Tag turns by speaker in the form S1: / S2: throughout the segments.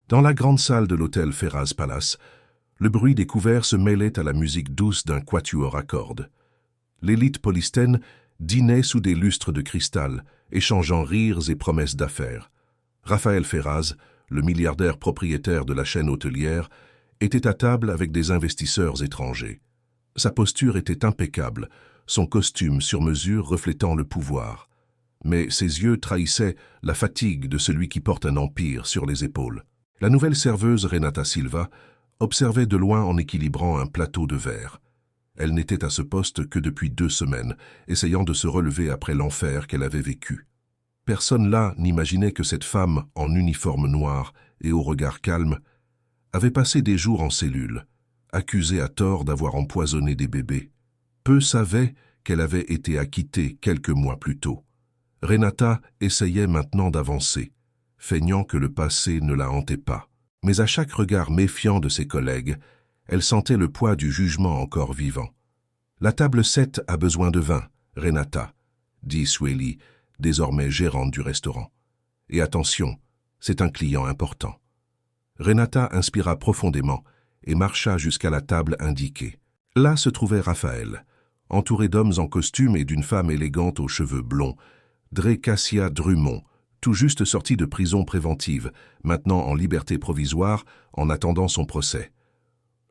S1: Dans la grande salle de l'hôtel Ferraz Palace, le bruit des couverts se mêlait à la musique douce d'un quatuor à cordes. L'élite polistène dînait sous des lustres de cristal, échangeant rires et promesses d'affaires. Raphaël Ferraz, le milliardaire propriétaire de la chaîne hôtelière, était à table avec des investisseurs étrangers. Sa posture était impeccable, son costume sur mesure reflétant le pouvoir. Mais ses yeux trahissaient la fatigue de celui qui porte un empire sur les épaules. La nouvelle serveuse Renata Silva observait de loin en équilibrant un plateau de verre. Elle n'était à ce poste que depuis 2 semaines, essayant de se relever après l'enfer qu'elle avait vécu. Personne là n'imaginait que cette femme en uniforme noir et au regard calme avait passé des jours en cellule, accusée à tort d'avoir empoisonné des bébés. Peu savaient qu'elle avait été acquittée quelques mois plus tôt. Renata essayait maintenant d'avancer, feignant que le passé ne la hantait pas. Mais à chaque regard méfiant de ses collègues, elle sentait le poids du jugement encore vivant. « La table 7 a besoin de vin, Renata, » dit Sweli, désormais gérante du restaurant. « Et attention, c'est un client important. » Renata inspira profondément et marcha jusqu'à la table indiquée. Là se trouvait Raphaël, entouré d'hommes en costume et d'une femme élégante aux cheveux blonds, Cassia Drummond, tout juste sortie de prison préventive, maintenant en liberté provisoire, en attendant son procès.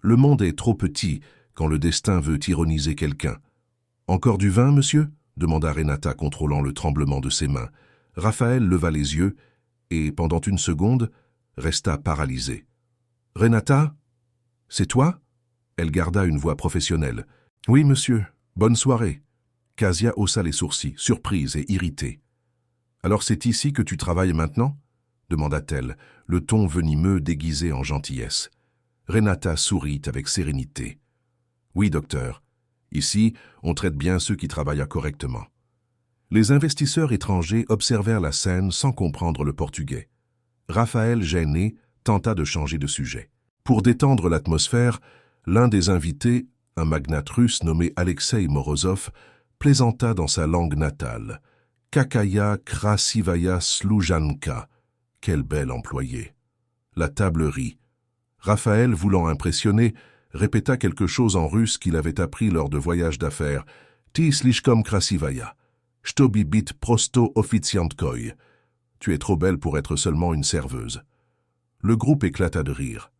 S1: Le monde est trop petit quand le destin veut ironiser quelqu'un. « Encore du vin, monsieur » demanda Renata, contrôlant le tremblement de ses mains. Raphaël leva les yeux et, pendant une seconde, resta paralysé. « Renata, c'est toi ?» Elle garda une voix professionnelle. « Oui, monsieur. Bonne soirée. » Cassia haussa les sourcils, surprise et irritée. « Alors c'est ici que tu travailles maintenant ?» demanda-t-elle, le ton venimeux déguisé en gentillesse. Renata sourit avec sérénité. « Oui, docteur. Ici, on traite bien ceux qui travaillent correctement. » Les investisseurs étrangers observèrent la scène sans comprendre le portugais. Raphaël, gêné, tenta de changer de sujet. Pour détendre l'atmosphère, l'un des invités, un magnate russe nommé Alexei Morozov, plaisanta dans sa langue natale. « Kakaya Krasivaya Slujanka » Quel bel employé. La table rit. Raphaël, voulant impressionner, répéta quelque chose en russe qu'il avait appris lors de voyages d'affaires. « Ti slishkom krasivaya. Shtobi bit prosto officiantkoi. » Tu es trop belle pour être seulement une serveuse. Le groupe éclata de rire.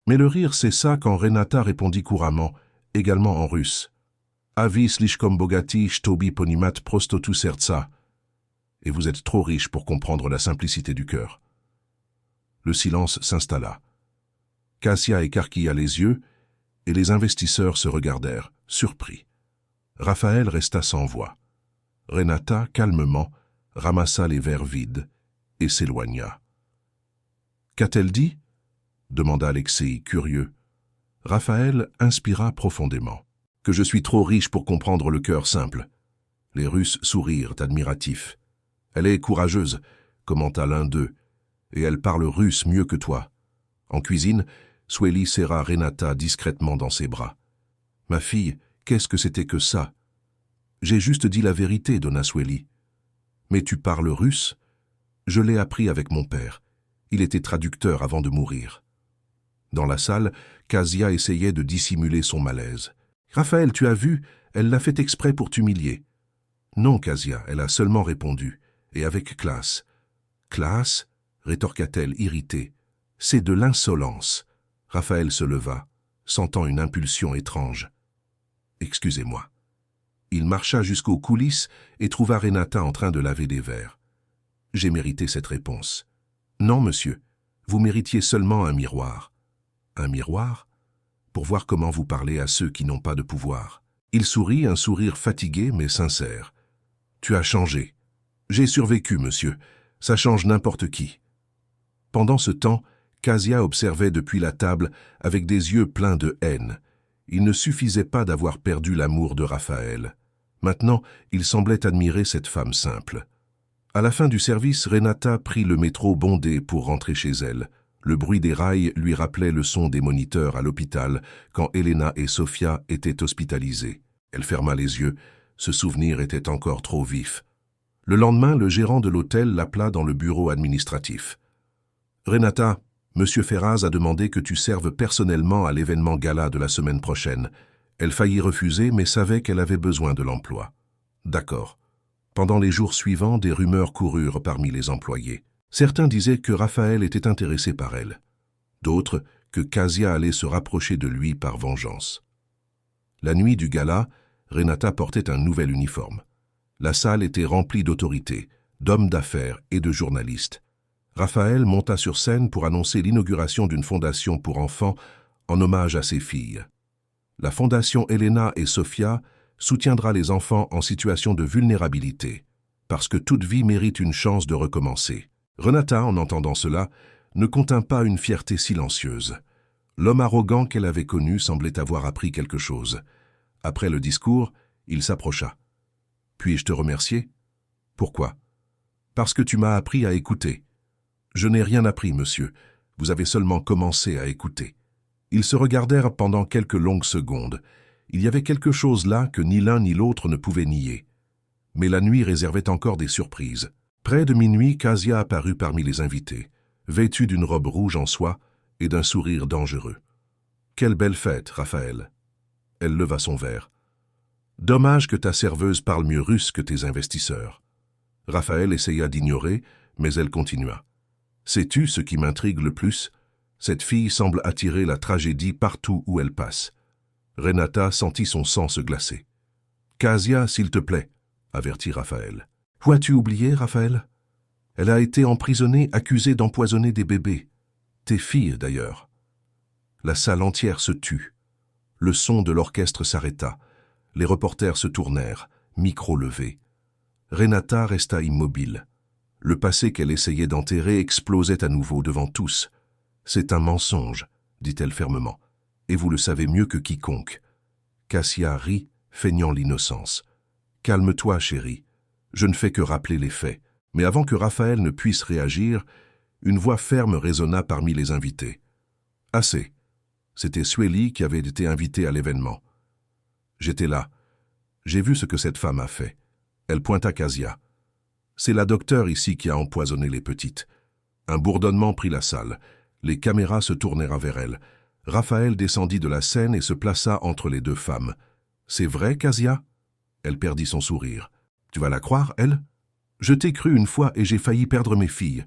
S1: Mais le rire cessa quand Renata répondit couramment, également en russe. « Avi slishkom bogati shtobi ponimat prostotu sertsa. » Et vous êtes trop riche pour comprendre la simplicité du cœur. Le silence s'installa. Cassia écarquilla les yeux et les investisseurs se regardèrent, surpris. Raphaël resta sans voix. Renata, calmement, ramassa les verres vides et s'éloigna. « Qu'a-t-elle dit » demanda Alexei, curieux. Raphaël inspira profondément. « Que je suis trop riche pour comprendre le cœur simple. » Les Russes sourirent, admiratifs. « Elle est courageuse, » commenta l'un d'eux, « et elle parle russe mieux que toi. » En cuisine, Sweli serra Renata discrètement dans ses bras. « Ma fille, qu'est-ce que c'était que ça ?»« J'ai juste dit la vérité, donna Sweli. »« Mais tu parles russe ?»« Je l'ai appris avec mon père. Il était traducteur avant de mourir. » Dans la salle, Cassia essayait de dissimuler son malaise. « Raphaël, tu as vu, elle l'a fait exprès pour t'humilier. »« Non, Cassia, elle a seulement répondu, et avec classe. »« Classe ?» rétorqua-t-elle irritée. « C'est de l'insolence. » Raphaël se leva, sentant une impulsion étrange. « Excusez-moi. » Il marcha jusqu'aux coulisses et trouva Renata en train de laver des verres. « J'ai mérité cette réponse. »« Non, monsieur, vous méritiez seulement un miroir. »« Un miroir ? Pour voir comment vous parlez à ceux qui n'ont pas de pouvoir. » Il sourit, un sourire fatigué mais sincère. « Tu as changé. J'ai survécu, monsieur. Ça change n'importe qui. » Pendant ce temps, Cassia observait depuis la table avec des yeux pleins de haine. Il ne suffisait pas d'avoir perdu l'amour de Raphaël. Maintenant, il semblait admirer cette femme simple. À la fin du service, Renata prit le métro bondé pour rentrer chez elle. Le bruit des rails lui rappelait le son des moniteurs à l'hôpital quand Elena et Sofia étaient hospitalisées. Elle ferma les yeux. Ce souvenir était encore trop vif. Le lendemain, le gérant de l'hôtel l'appela dans le bureau administratif. « Renata, Monsieur Ferraz a demandé que tu serves personnellement à l'événement gala de la semaine prochaine. Elle faillit refuser, mais savait qu'elle avait besoin de l'emploi. D'accord. Pendant les jours suivants, des rumeurs coururent parmi les employés. Certains disaient que Raphaël était intéressé par elle. D'autres, que Casia allait se rapprocher de lui par vengeance. La nuit du gala, Renata portait un nouvel uniforme. La salle était remplie d'autorités, d'hommes d'affaires et de journalistes. Raphaël monta sur scène pour annoncer l'inauguration d'une fondation pour enfants en hommage à ses filles. La fondation Elena et Sofia soutiendra les enfants en situation de vulnérabilité, parce que toute vie mérite une chance de recommencer. Renata, en entendant cela, ne contint pas une fierté silencieuse. L'homme arrogant qu'elle avait connu semblait avoir appris quelque chose. Après le discours, il s'approcha. « Puis-je te remercier ? » ?»« Pourquoi ? » »« Parce que tu m'as appris à écouter. » »« Je n'ai rien appris, monsieur. Vous avez seulement commencé à écouter. » Ils se regardèrent pendant quelques longues secondes. Il y avait quelque chose là que ni l'un ni l'autre ne pouvaient nier. Mais la nuit réservait encore des surprises. Près de minuit, Casia apparut parmi les invités, vêtue d'une robe rouge en soie et d'un sourire dangereux. « Quelle belle fête, Raphaël !» Elle leva son verre. « Dommage que ta serveuse parle mieux russe que tes investisseurs. » Raphaël essaya d'ignorer, mais elle continua. « Sais-tu ce qui m'intrigue le plus ? Cette fille semble attirer la tragédie partout où elle passe. » Renata sentit son sang se glacer. « Casia, s'il te plaît, » avertit Raphaël. « Où as-tu oublié, Raphaël ? Elle a été emprisonnée, accusée d'empoisonner des bébés. Tes filles, d'ailleurs. » La salle entière se tut. Le son de l'orchestre s'arrêta. Les reporters se tournèrent, micro levé. Renata resta immobile. Le passé qu'elle essayait d'enterrer explosait à nouveau devant tous. « C'est un mensonge, » dit-elle fermement, « et vous le savez mieux que quiconque. » Casia rit, feignant l'innocence. « Calme-toi, chérie. Je ne fais que rappeler les faits. » Mais avant que Raphaël ne puisse réagir, une voix ferme résonna parmi les invités. « Assez. » C'était Sueli qui avait été invité à l'événement. « J'étais là. J'ai vu ce que cette femme a fait. » Elle pointa Casia. « C'est la docteure ici qui a empoisonné les petites. » Un bourdonnement prit la salle. Les caméras se tournèrent vers elle. Raphaël descendit de la scène et se plaça entre les deux femmes. « C'est vrai, Casia ?» Elle perdit son sourire. « Tu vas la croire, elle ? Je t'ai cru une fois et j'ai failli perdre mes filles. »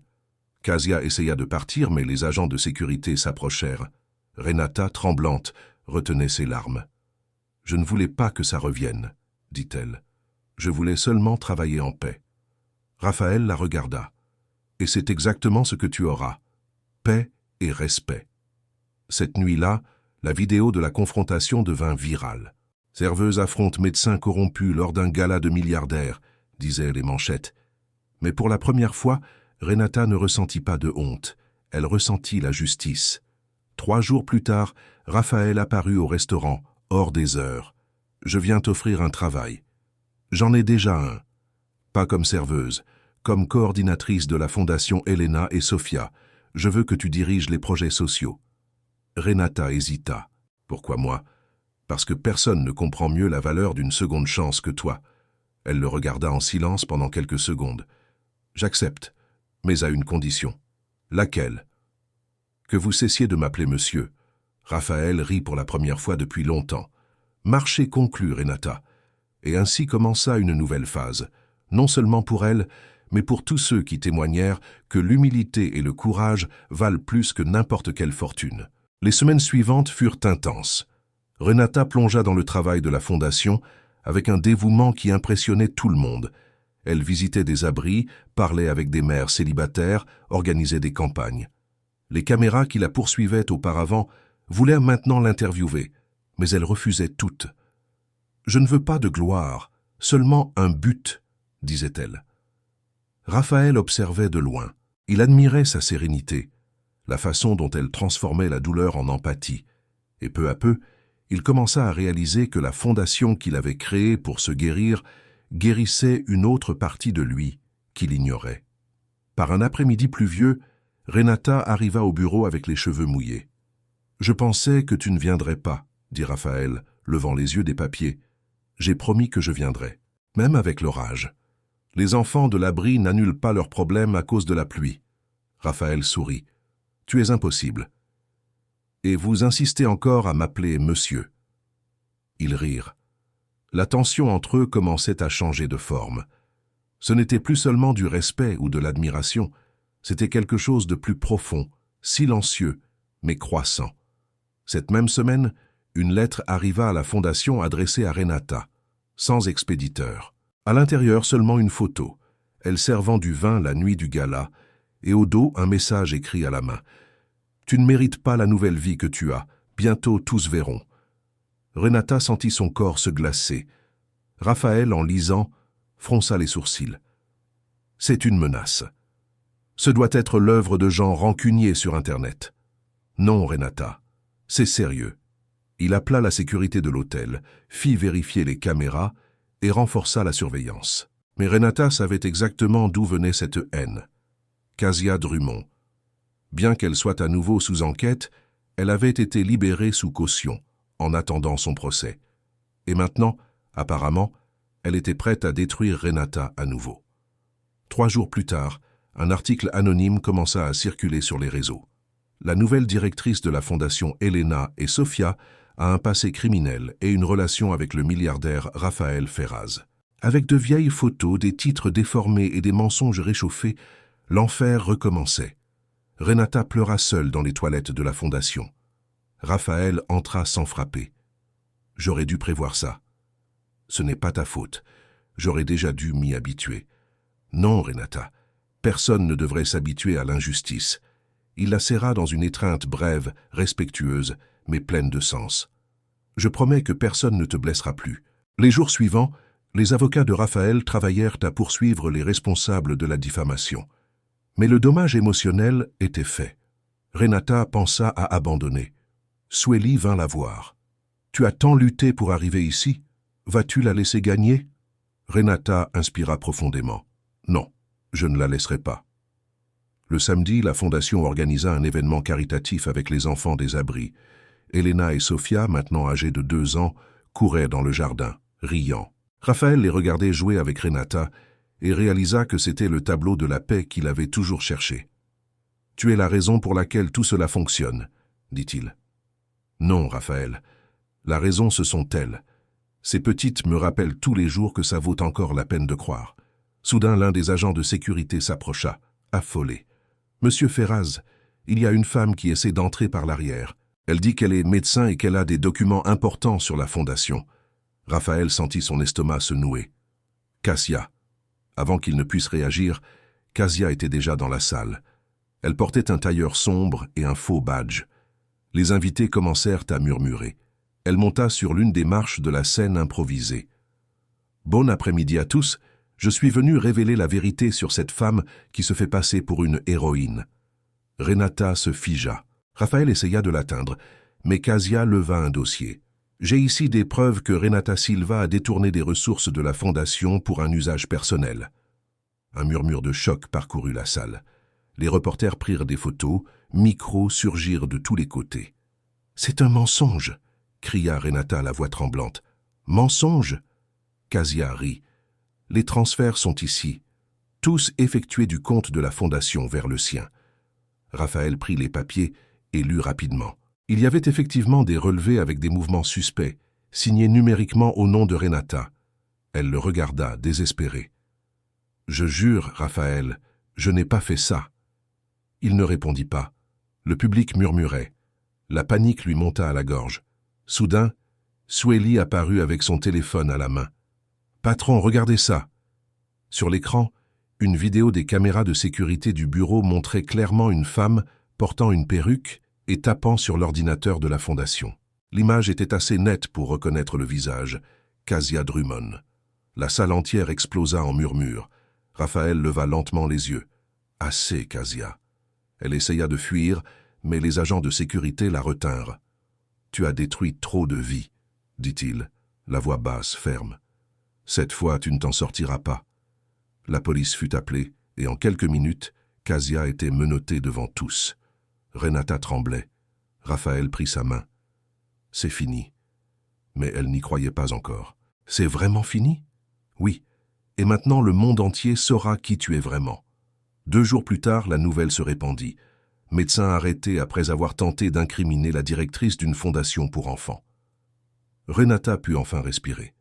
S1: Casia essaya de partir, mais les agents de sécurité s'approchèrent. Renata, tremblante, retenait ses larmes. « Je ne voulais pas que ça revienne, » dit-elle. « Je voulais seulement travailler en paix. » Raphaël la regarda. « Et c'est exactement ce que tu auras. Paix et respect. » Cette nuit-là, la vidéo de la confrontation devint virale. « Serveuse affronte médecin corrompu lors d'un gala de milliardaires », disaient les manchettes. Mais pour la première fois, Renata ne ressentit pas de honte. Elle ressentit la justice. 3 jours plus tard, Raphaël apparut au restaurant, hors des heures. « Je viens t'offrir un travail. »« J'en ai déjà un. Pas comme serveuse, comme coordinatrice de la fondation Elena et Sofia. Je veux que tu diriges les projets sociaux. » Renata hésita. « Pourquoi moi ? Parce que personne ne comprend mieux la valeur d'une seconde chance que toi. » Elle le regarda en silence pendant quelques secondes. « J'accepte, mais à une condition. »« Laquelle ? » ?»« Que vous cessiez de m'appeler monsieur. » Raphaël rit pour la première fois depuis longtemps. « Marché conclu, Renata. » Et ainsi commença une nouvelle phase, non seulement pour elle, mais pour tous ceux qui témoignèrent que l'humilité et le courage valent plus que n'importe quelle fortune. Les semaines suivantes furent intenses. Renata plongea dans le travail de la fondation avec un dévouement qui impressionnait tout le monde. Elle visitait des abris, parlait avec des mères célibataires, organisait des campagnes. Les caméras qui la poursuivaient auparavant voulaient maintenant l'interviewer, mais elle refusait toutes. « Je ne veux pas de gloire, seulement un but », disait-elle. Raphaël observait de loin. Il admirait sa sérénité, la façon dont elle transformait la douleur en empathie. Et peu à peu, il commença à réaliser que la fondation qu'il avait créée pour se guérir guérissait une autre partie de lui qu'il ignorait. Par un après-midi pluvieux, Renata arriva au bureau avec les cheveux mouillés. « Je pensais que tu ne viendrais pas, » dit Raphaël, levant les yeux des papiers. « J'ai promis que je viendrais, même avec l'orage. Les enfants de l'abri n'annulent pas leurs problèmes à cause de la pluie. » Raphaël sourit. « Tu es impossible. Et vous insistez encore à m'appeler monsieur. » Ils rirent. La tension entre eux commençait à changer de forme. Ce n'était plus seulement du respect ou de l'admiration, c'était quelque chose de plus profond, silencieux, mais croissant. Cette même semaine, une lettre arriva à la fondation adressée à Renata, sans expéditeur. À l'intérieur, seulement une photo, elle servant du vin la nuit du gala, et au dos, un message écrit à la main. « Tu ne mérites pas la nouvelle vie que tu as, bientôt tous verront. » Renata sentit son corps se glacer. Raphaël, en lisant, fronça les sourcils. « C'est une menace. Ce doit être l'œuvre de gens rancuniers sur Internet. » « Non, Renata, c'est sérieux. » Il appela la sécurité de l'hôtel, fit vérifier les caméras et renforça la surveillance. Mais Renata savait exactement d'où venait cette haine. Kasia Drummond. Bien qu'elle soit à nouveau sous enquête, elle avait été libérée sous caution, en attendant son procès. Et maintenant, apparemment, elle était prête à détruire Renata à nouveau. 3 jours plus tard, un article anonyme commença à circuler sur les réseaux. La nouvelle directrice de la fondation Elena et Sofia a un passé criminel et une relation avec le milliardaire Raphaël Ferraz. Avec de vieilles photos, des titres déformés et des mensonges réchauffés, l'enfer recommençait. Renata pleura seule dans les toilettes de la fondation. Raphaël entra sans frapper. « J'aurais dû prévoir ça. »« Ce n'est pas ta faute. J'aurais déjà dû m'y habituer. »« Non, Renata. Personne ne devrait s'habituer à l'injustice. » Il la serra dans une étreinte brève, respectueuse, mais pleine de sens. « Je promets que personne ne te blessera plus. » Les jours suivants, les avocats de Raphaël travaillèrent à poursuivre les responsables de la diffamation. Mais le dommage émotionnel était fait. Renata pensa à abandonner. Sweli vint la voir. « Tu as tant lutté pour arriver ici. Vas-tu la laisser gagner ?» Renata inspira profondément. « Non, je ne la laisserai pas. » Le samedi, la fondation organisa un événement caritatif avec les enfants des abris. Elena et Sofia, maintenant âgées de 2 ans, couraient dans le jardin, riant. Raphaël les regardait jouer avec Renata et réalisa que c'était le tableau de la paix qu'il avait toujours cherché. « Tu es la raison pour laquelle tout cela fonctionne, » dit-il. « Non, Raphaël. La raison, ce sont elles. Ces petites me rappellent tous les jours que ça vaut encore la peine de croire. » Soudain, l'un des agents de sécurité s'approcha, affolé. « Monsieur Ferraz, il y a une femme qui essaie d'entrer par l'arrière. Elle dit qu'elle est médecin et qu'elle a des documents importants sur la fondation. » Raphaël sentit son estomac se nouer. « Kasia. » Avant qu'il ne puisse réagir, Kasia était déjà dans la salle. Elle portait un tailleur sombre et un faux badge. Les invités commencèrent à murmurer. Elle monta sur l'une des marches de la scène improvisée. « Bon après-midi à tous. Je suis venu révéler la vérité sur cette femme qui se fait passer pour une héroïne. » Renata se figea. Raphaël essaya de l'atteindre, mais Kasia leva un dossier. « J'ai ici des preuves que Renata Silva a détourné des ressources de la fondation pour un usage personnel. » Un murmure de choc parcourut la salle. Les reporters prirent des photos, micros surgirent de tous les côtés. « C'est un mensonge !» cria Renata, la voix tremblante. « Mensonge !» Kasia rit. « Les transferts sont ici, tous effectués du compte de la fondation vers le sien. » Raphaël prit les papiers et lut rapidement. Il y avait effectivement des relevés avec des mouvements suspects, signés numériquement au nom de Renata. Elle le regarda, désespérée. « Je jure, Raphaël, je n'ai pas fait ça. » Il ne répondit pas. Le public murmurait. La panique lui monta à la gorge. Soudain, Sweli apparut avec son téléphone à la main. « Patron, regardez ça !» Sur l'écran, une vidéo des caméras de sécurité du bureau montrait clairement une femme portant une perruque et tapant sur l'ordinateur de la fondation. L'image était assez nette pour reconnaître le visage, Kasia Drummond. La salle entière explosa en murmures. Raphaël leva lentement les yeux. « Assez, Kasia. » Elle essaya de fuir, mais les agents de sécurité la retinrent. « Tu as détruit trop de vies, » dit-il, la voix basse, ferme. « Cette fois, tu ne t'en sortiras pas. » La police fut appelée, et en quelques minutes, Kasia était menottée devant tous. Renata tremblait. Raphaël prit sa main. « C'est fini. » Mais elle n'y croyait pas encore. « C'est vraiment fini ? » ?»« Oui. Et maintenant, le monde entier saura qui tu es vraiment. » 2 jours plus tard, la nouvelle se répandit. médecin arrêté après avoir tenté d'incriminer la directrice d'une fondation pour enfants. Renata put enfin respirer.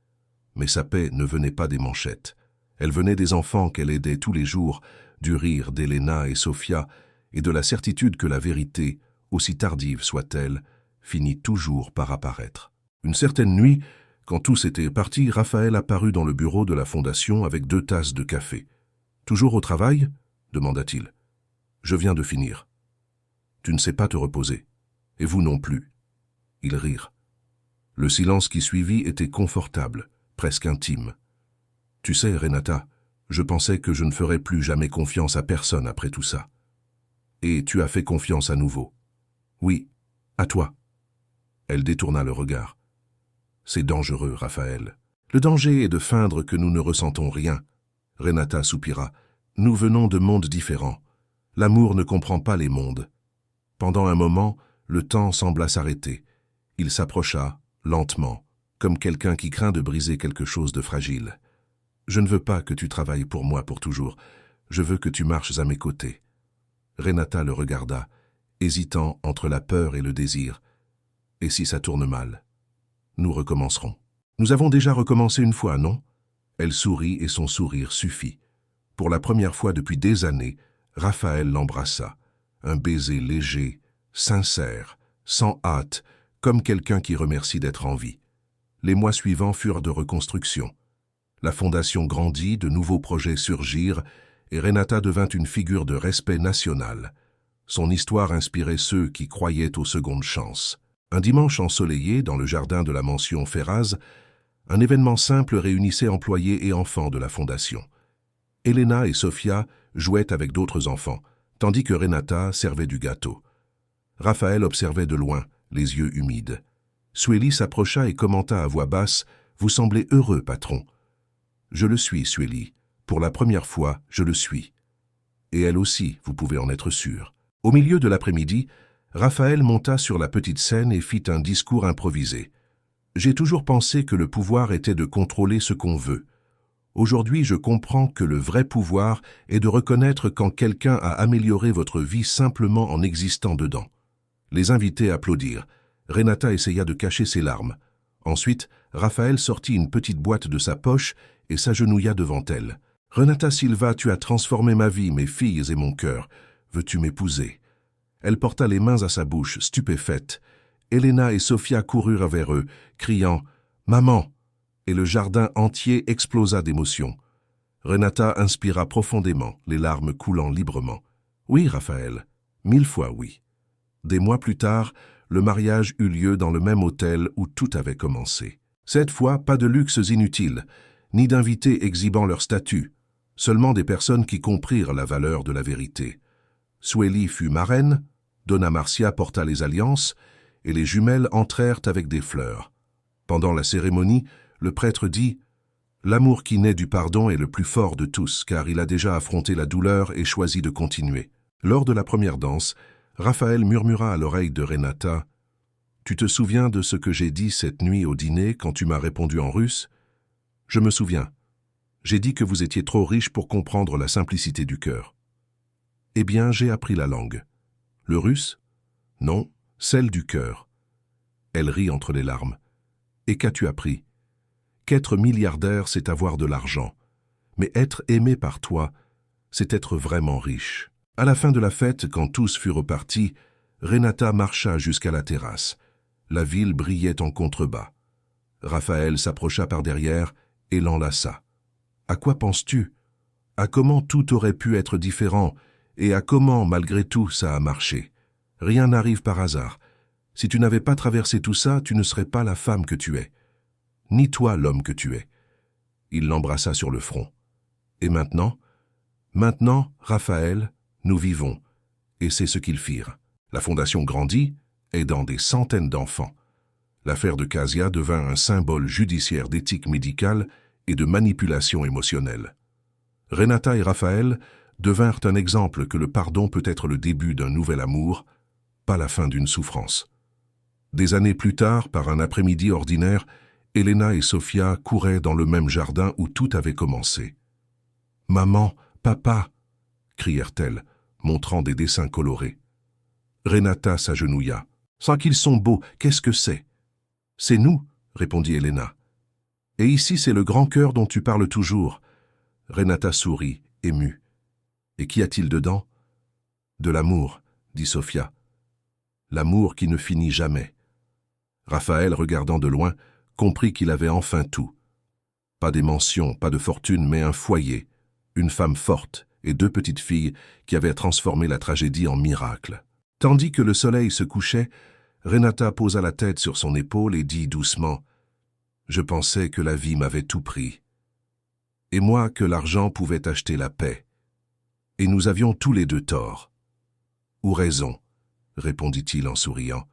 S1: Mais sa paix ne venait pas des manchettes. Elle venait des enfants qu'elle aidait tous les jours, du rire d'Elena et Sofia, et de la certitude que la vérité, aussi tardive soit-elle, finit toujours par apparaître. Une certaine nuit, quand tous étaient partis, Raphaël apparut dans le bureau de la fondation avec 2 tasses de café. « Toujours au travail » demanda-t-il. « Je viens de finir. »« Tu ne sais pas te reposer. Et vous non plus. » Ils rirent. Le silence qui suivit était confortable, presque intime. « Tu sais, Renata, je pensais que je ne ferais plus jamais confiance à personne après tout ça. Et tu as fait confiance à nouveau. Oui, à toi. » Elle détourna le regard. « C'est dangereux, Raphaël. Le danger est de feindre que nous ne ressentons rien. » Renata soupira. « Nous venons de mondes différents. L'amour ne comprend pas les mondes. » Pendant un moment, le temps sembla s'arrêter. Il s'approcha, lentement, comme quelqu'un qui craint de briser quelque chose de fragile. « Je ne veux pas que tu travailles pour moi pour toujours. Je veux que tu marches à mes côtés. » Renata le regarda, hésitant entre la peur et le désir. « Et si ça tourne mal? Nous recommencerons. » « Nous avons déjà recommencé une fois, non ?» Elle sourit et son sourire suffit. Pour la première fois depuis des années, Raphaël l'embrassa. Un baiser léger, sincère, sans hâte, comme quelqu'un qui remercie d'être en vie. Les mois suivants furent de reconstruction. La fondation grandit, de nouveaux projets surgirent, et Renata devint une figure de respect national. Son histoire inspirait ceux qui croyaient aux secondes chances. Un dimanche ensoleillé, dans le jardin de la mansion Ferraz, un événement simple réunissait employés et enfants de la fondation. Elena et Sofia jouaient avec d'autres enfants, tandis que Renata servait du gâteau. Raphaël observait de loin, les yeux humides. Sueli s'approcha et commenta à voix basse « Vous semblez heureux, patron. »« Je le suis, Sueli. Pour la première fois, je le suis. Et elle aussi, vous pouvez en être sûr. » Au milieu de l'après-midi, Raphaël monta sur la petite scène et fit un discours improvisé. « J'ai toujours pensé que le pouvoir était de contrôler ce qu'on veut. Aujourd'hui, je comprends que le vrai pouvoir est de reconnaître quand quelqu'un a amélioré votre vie simplement en existant dedans. » Les invités applaudirent. Renata essaya de cacher ses larmes. Ensuite, Raphaël sortit une petite boîte de sa poche et s'agenouilla devant elle. « Renata Silva, tu as transformé ma vie, mes filles et mon cœur. Veux-tu m'épouser ?» Elle porta les mains à sa bouche, stupéfaite. Elena et Sofia coururent vers eux, criant « Maman !» et le jardin entier explosa d'émotion. Renata inspira profondément, les larmes coulant librement. « Oui, Raphaël, 1000 fois oui. » Des mois plus tard, le mariage eut lieu dans le même hôtel où tout avait commencé. Cette fois, pas de luxes inutiles, ni d'invités exhibant leur statut, seulement des personnes qui comprirent la valeur de la vérité. Sueli fut marraine, Donna Marcia porta les alliances, et les jumelles entrèrent avec des fleurs. Pendant la cérémonie, le prêtre dit « L'amour qui naît du pardon est le plus fort de tous, car il a déjà affronté la douleur et choisi de continuer. » Lors de la première danse, Raphaël murmura à l'oreille de Renata « Tu te souviens de ce que j'ai dit cette nuit au dîner quand tu m'as répondu en russe ? Je me souviens. J'ai dit que vous étiez trop riche pour comprendre la simplicité du cœur. Eh bien, j'ai appris la langue. Le russe ? Non, celle du cœur. » Elle rit entre les larmes. « Et qu'as-tu appris ? Qu'être milliardaire, c'est avoir de l'argent. Mais être aimé par toi, c'est être vraiment riche. » À la fin de la fête, quand tous furent repartis, Renata marcha jusqu'à la terrasse. La ville brillait en contrebas. Raphaël s'approcha par derrière et l'enlaça. « À quoi penses-tu ? À comment tout aurait pu être différent et à comment, malgré tout, ça a marché ? Rien n'arrive par hasard. Si tu n'avais pas traversé tout ça, tu ne serais pas la femme que tu es. Ni toi l'homme que tu es. » Il l'embrassa sur le front. « Et maintenant ? Maintenant, Raphaël, nous vivons. » Et c'est ce qu'ils firent. La fondation grandit, aidant des centaines d'enfants. L'affaire de Casia devint un symbole judiciaire d'éthique médicale et de manipulation émotionnelle. Renata et Raphaël devinrent un exemple que le pardon peut être le début d'un nouvel amour, pas la fin d'une souffrance. Des années plus tard, par un après-midi ordinaire, Elena et Sofia couraient dans le même jardin où tout avait commencé. « Maman, papa !» crièrent-elles, montrant des dessins colorés. Renata s'agenouilla. « Sans qu'ils sont beaux, qu'est-ce que c'est ?»« C'est nous, » répondit Helena. « Et ici, c'est le grand cœur dont tu parles toujours. » Renata sourit, émue. « Et qu'y a-t-il dedans ?»« De l'amour, » dit Sophia. « L'amour qui ne finit jamais. » Raphaël, regardant de loin, comprit qu'il avait enfin tout. Pas des mansions, pas de fortune, mais un foyer, une femme forte et 2 petites filles qui avaient transformé la tragédie en miracle. Tandis que le soleil se couchait, Renata posa la tête sur son épaule et dit doucement « Je pensais que la vie m'avait tout pris. Et moi que l'argent pouvait acheter la paix. Et nous avions tous les 2 tort. »« Ou raison, » répondit-il en souriant.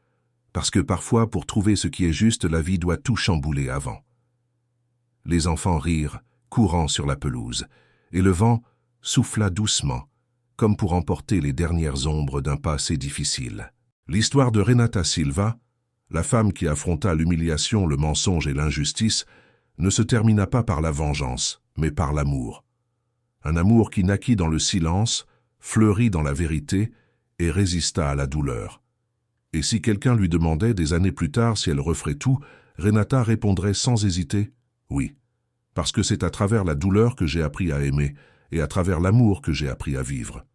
S1: « Parce que parfois, pour trouver ce qui est juste, la vie doit tout chambouler avant. » Les enfants rirent, courant sur la pelouse, et le vent souffla doucement, comme pour emporter les dernières ombres d'un passé difficile. L'histoire de Renata Silva, la femme qui affronta l'humiliation, le mensonge et l'injustice, ne se termina pas par la vengeance, mais par l'amour. Un amour qui naquit dans le silence, fleurit dans la vérité et résista à la douleur. Et si quelqu'un lui demandait des années plus tard si elle referait tout, Renata répondrait sans hésiter « Oui, parce que c'est à travers la douleur que j'ai appris à aimer et à travers l'amour que j'ai appris à vivre. »